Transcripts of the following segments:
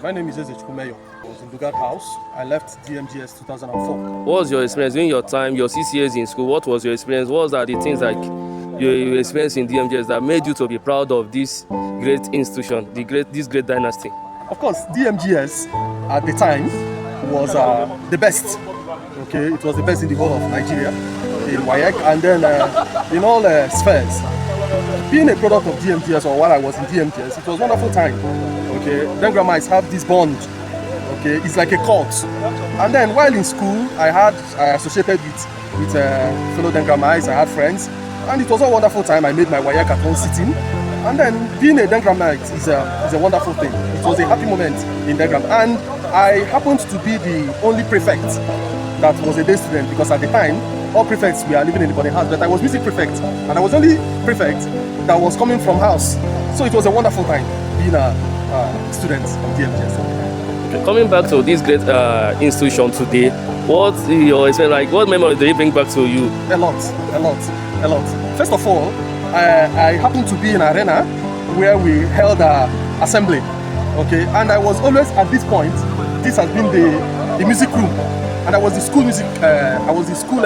My name is Ezechukwu. I was in Lugard House. I left DMGS 2004. What was your experience during your time, your 6 years in school? What was your experience? What are the things like you experienced in DMGS that made you to be proud of this great institution, this great dynasty? Of course, DMGS at the time was the best. Okay, it was the best in the whole of Nigeria, in WAEC, and then in all spheres. Being a product of DMGS, or while I was in DMGS, it was a wonderful time. Okay, then grandmas have this bond. Okay, it's like a cult. And then while in school, I associated with fellow Dengramais. I had friends, and it was a wonderful time. I made my WAEC at one sitting. And then being a Dengramite is a wonderful thing. It was a happy moment in Dengram, and I happened to be the only prefect that was a day student, because at the time all prefects were living in the boarding house, but I was music prefect, and I was only prefect that was coming from house. So it was a wonderful time being a student of DMGS. Okay. Coming back to this great institution today, what's your experience like? What memories do you bring back to you? A lot. First of all, I happened to be in an arena where we held an assembly. Okay, and I was always at this point. This has been the music room, and I was the school music. I was the school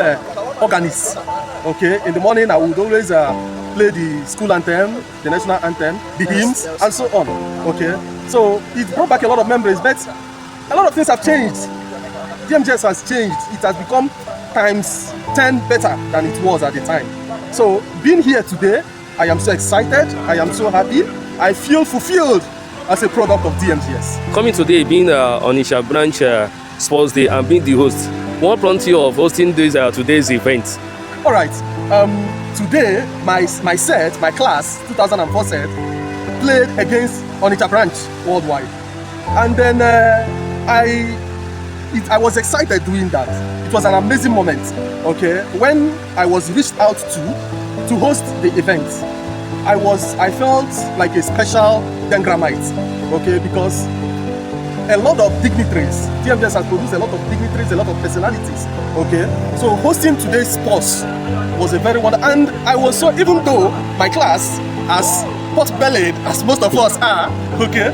organist. Okay, in the morning I would always play the school anthem, the national anthem, the hymns, and so on. Okay, so it brought back a lot of memories, but a lot of things have changed. DMGS has changed. It has become times 10 better than it was at the time. So being here today, I am so excited. I am so happy. I feel fulfilled as a product of DMGS. Coming today, being Onitsha branch sports day and being the host, what prompted you of hosting today's event? All right. Today, my class, 2004 set, played against Onitsha branch worldwide, and then I was excited doing that. It was an amazing moment. Okay, when I was reached out to host the event, I felt like a special Dengramite. Okay, because a lot of dignitaries, DMGS has produced a lot of dignitaries, a lot of personalities. Okay, so hosting today's sports was a very wonderful, and I was so, even though my class, as pot-bellied as most of us are, okay,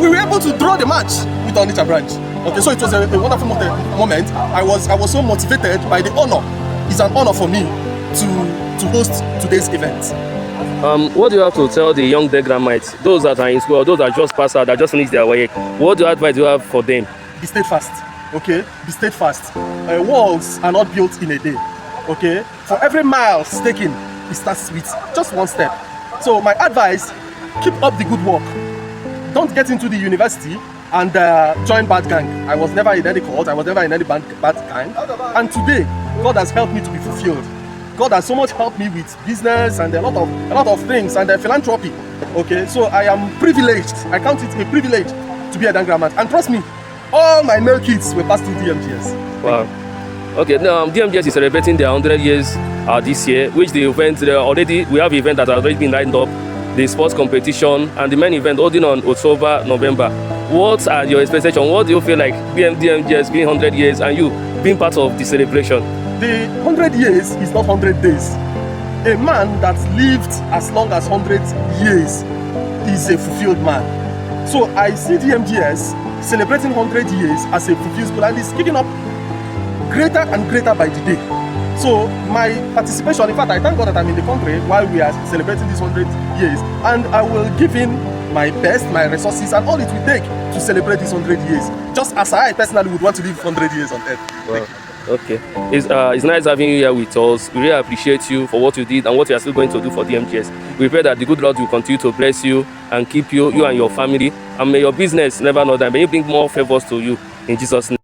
we were able to draw the match with Onitsha branch. Okay, so it was a wonderful moment. I was so motivated by the honor. It's an honor for me to host today's event. What do you have to tell the young Dengramites, those that are in school, or those that just passed out, that just finished their work? What advice do you have for them? Be steadfast. Okay, be steadfast. Walls are not built in a day. Okay, for every mile taken, it starts with just one step. So my advice: keep up the good work. Don't get into the university and join bad gang. I was never in any cult. I was never in any bad gang. And today, God has helped me to be fulfilled. God has so much helped me with business and a lot of things, and philanthropy. Okay, so I am privileged. I count it a privilege to be a Dengramite. And trust me, all my male kids were passed through DMGS. Wow. Okay, now DMGS is celebrating their 100 years this year, which the event we have event that has already been lined up, the sports competition and the main event holding on October, November. What are your expectations? What do you feel like DMGS being 100 years and you being part of the celebration? The 100 years is not 100 days. A man that lived as long as 100 years is a fulfilled man. So I see DMGS celebrating 100 years as a fulfilled school, and it's kicking up greater and greater by the day. So my participation, in fact, I thank God that I'm in the country while we are celebrating these 100 years, and I will give in my best, my resources, and all it will take to celebrate these 100 years, just as I personally would want to live 100 years on earth. Wow. Okay, it's nice having you here with us. We really appreciate you for what you did and what you are still going to do for DMGS. We pray that the good Lord will continue to bless you and keep you and your family, and may your business never know that. May He bring more favors to you in Jesus' name.